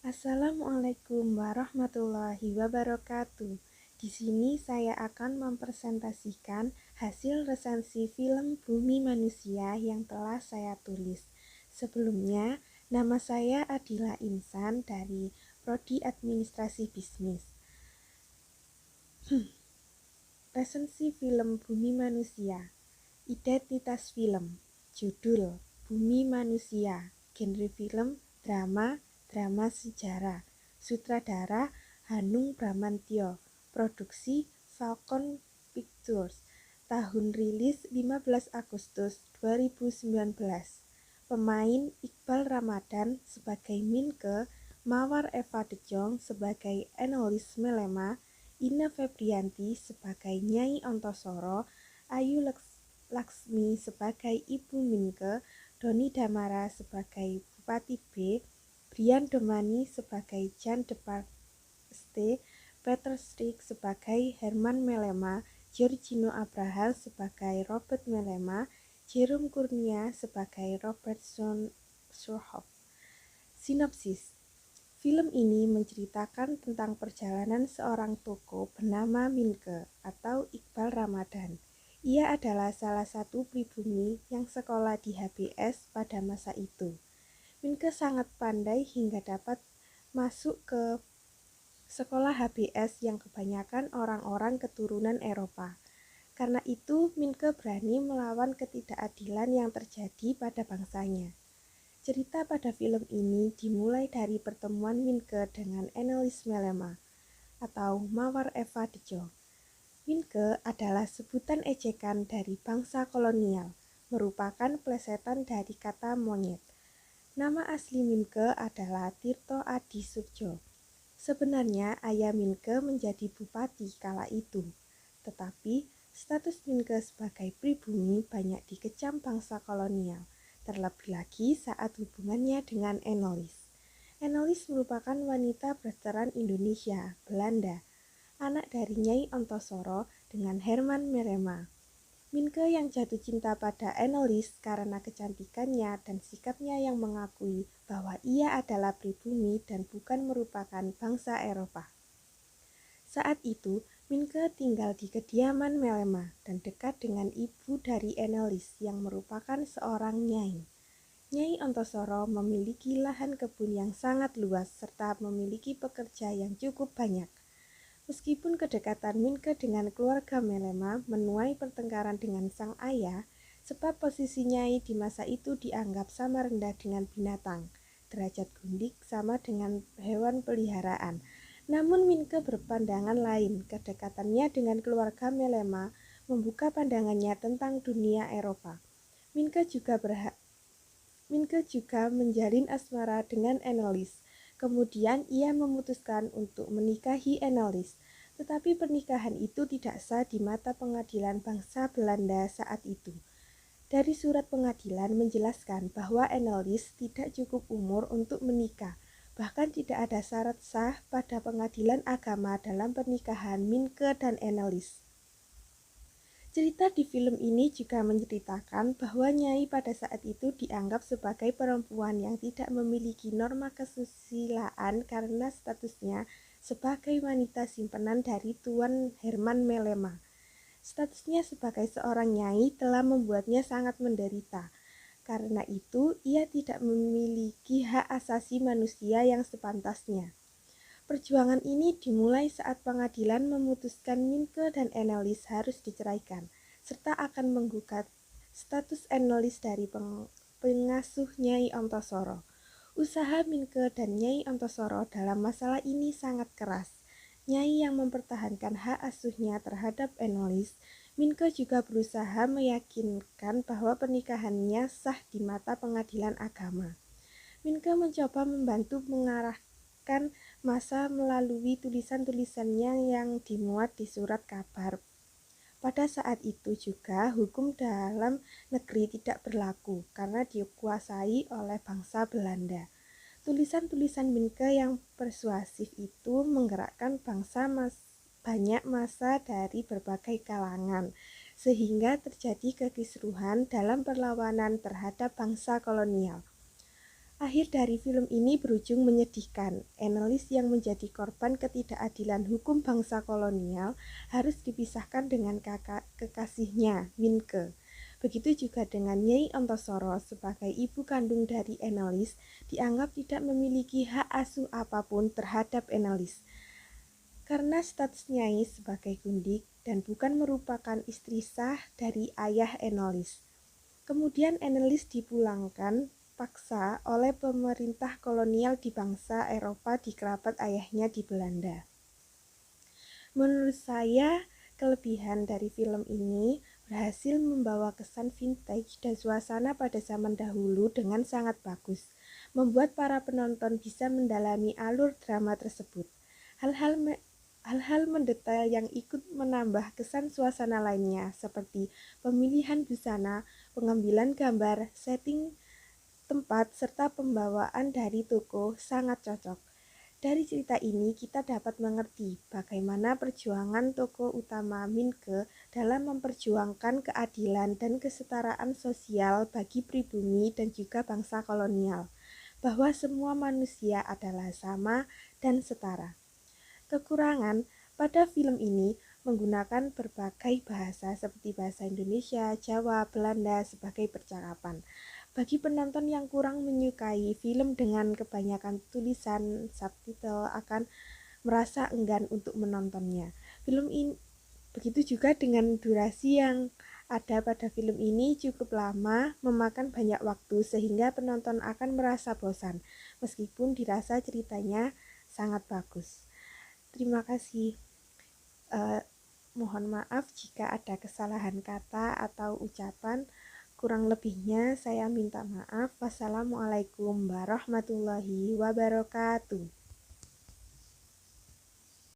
Assalamualaikum warahmatullahi wabarakatuh. Di sini saya akan mempresentasikan hasil resensi film Bumi Manusia yang telah saya tulis. Sebelumnya, nama saya Adila Insan dari Prodi Administrasi Bisnis. Resensi film Bumi Manusia. Identitas film. Judul Bumi Manusia. Genre film drama, drama sejarah. Sutradara Hanung Bramantyo. Produksi Falcon Pictures. Tahun rilis 15 Agustus 2019. Pemain Iqbal Ramadan sebagai Minke, Mawar Eva De Jong sebagai Enolis Melema, Ina Febrianti sebagai Nyai Ontosoro, Ayu Laksmi sebagai Ibu Minke, Doni Damara sebagai Bupati B, Brian Domani sebagai Jan Deparste, Peter Strik sebagai Herman Melema, Giorgino Abraham sebagai Robert Melema, Jerome Kurnia sebagai Robert Surhoff. Sinopsis. Film ini menceritakan tentang perjalanan seorang tokoh bernama Minke atau Iqbal Ramadan. Ia adalah salah satu pribumi yang sekolah di HBS pada masa itu. Minke sangat pandai hingga dapat masuk ke sekolah HBS yang kebanyakan orang-orang keturunan Eropa. Karena itu, Minke berani melawan ketidakadilan yang terjadi pada bangsanya. Cerita pada film ini dimulai dari pertemuan Minke dengan Enolis Melema atau Mawar Eva De Jong. Minke adalah sebutan ejekan dari bangsa kolonial, merupakan plesetan dari kata monyet. Nama asli Minke adalah Tirto Adi Surjo. Sebenarnya ayah Minke menjadi bupati kala itu, tetapi status Minke sebagai pribumi banyak dikecam bangsa kolonial. Terlebih lagi saat hubungannya dengan Enolis. Enolis merupakan wanita berteran Indonesia, Belanda, anak dari Nyai Ontosoro dengan Herman Melema. Minke yang jatuh cinta pada Enolis karena kecantikannya dan sikapnya yang mengakui bahwa ia adalah pribumi dan bukan merupakan bangsa Eropa. Saat itu, Minke tinggal di kediaman Melema dan dekat dengan ibu dari Enolis yang merupakan seorang nyai. Nyai Ontosoro memiliki lahan kebun yang sangat luas serta memiliki pekerja yang cukup banyak. Meskipun kedekatan Minke dengan keluarga Melema menuai pertengkaran dengan sang ayah, sebab posisi nyai di masa itu dianggap sama rendah dengan binatang, derajat gundik sama dengan hewan peliharaan. Namun Minke berpandangan lain. Kedekatannya dengan keluarga Melema membuka pandangannya tentang dunia Eropa. Minke juga menjalin asmara dengan Enolis. Kemudian ia memutuskan untuk menikahi Enolis. Tetapi pernikahan itu tidak sah di mata pengadilan bangsa Belanda saat itu. Dari surat pengadilan menjelaskan bahwa Enolis tidak cukup umur untuk menikah. Bahkan tidak ada syarat sah pada pengadilan agama dalam pernikahan Minke dan Enolis. Cerita di film ini juga menceritakan bahwa Nyai pada saat itu dianggap sebagai perempuan yang tidak memiliki norma kesusilaan karena statusnya sebagai wanita simpanan dari Tuan Herman Melema. Statusnya sebagai seorang Nyai telah membuatnya sangat menderita. Karena itu, ia tidak memiliki hak asasi manusia yang sepantasnya. Perjuangan ini dimulai saat pengadilan memutuskan Minke dan Enolis harus diceraikan, serta akan menggugat status Enolis dari pengasuh Nyai Ontosoro. Usaha Minke dan Nyai Ontosoro dalam masalah ini sangat keras. Nyai yang mempertahankan hak asuhnya terhadap Enolis, Minke juga berusaha meyakinkan bahwa pernikahannya sah di mata pengadilan agama. Minke mencoba membantu mengarahkan massa melalui tulisan-tulisannya yang dimuat di surat kabar. Pada saat itu juga hukum dalam negeri tidak berlaku karena dikuasai oleh bangsa Belanda. Tulisan-tulisan Minke yang persuasif itu menggerakkan banyak massa dari berbagai kalangan, sehingga terjadi kekisruhan dalam perlawanan terhadap bangsa kolonial. Akhir dari film ini berujung menyedihkan. Annelies yang menjadi korban ketidakadilan hukum bangsa kolonial harus dipisahkan dengan kekasihnya, Minke. Begitu juga dengan Nyai Ontosoro sebagai ibu kandung dari Annelies, dianggap tidak memiliki hak asuh apapun terhadap Annelies. Karena status Nyai sebagai gundik dan bukan merupakan istri sah dari ayah Annelies. Kemudian Annelies dipulangkan paksa oleh pemerintah kolonial di bangsa Eropa di kerabat ayahnya di Belanda. Menurut saya, kelebihan dari film ini berhasil membawa kesan vintage dan suasana pada zaman dahulu dengan sangat bagus, membuat para penonton bisa mendalami alur drama tersebut. Hal-hal mendetail yang ikut menambah kesan suasana lainnya seperti pemilihan busana, pengambilan gambar, setting tempat, serta pembawaan dari toko sangat cocok. Dari cerita ini kita dapat mengerti bagaimana perjuangan tokoh utama Minke dalam memperjuangkan keadilan dan kesetaraan sosial bagi pribumi dan juga bangsa kolonial, bahwa semua manusia adalah sama dan setara. Kekurangan pada film ini menggunakan berbagai bahasa seperti bahasa Indonesia, Jawa, Belanda sebagai percakapan. Bagi penonton yang kurang menyukai film dengan kebanyakan tulisan subtitle akan merasa enggan untuk menontonnya. Film ini begitu juga dengan durasi yang ada pada film ini cukup lama, memakan banyak waktu sehingga penonton akan merasa bosan meskipun dirasa ceritanya sangat bagus. Terima kasih. Eh, Mohon maaf jika ada kesalahan kata atau ucapan. Kurang lebihnya saya minta maaf. Wassalamualaikum warahmatullahi wabarakatuh.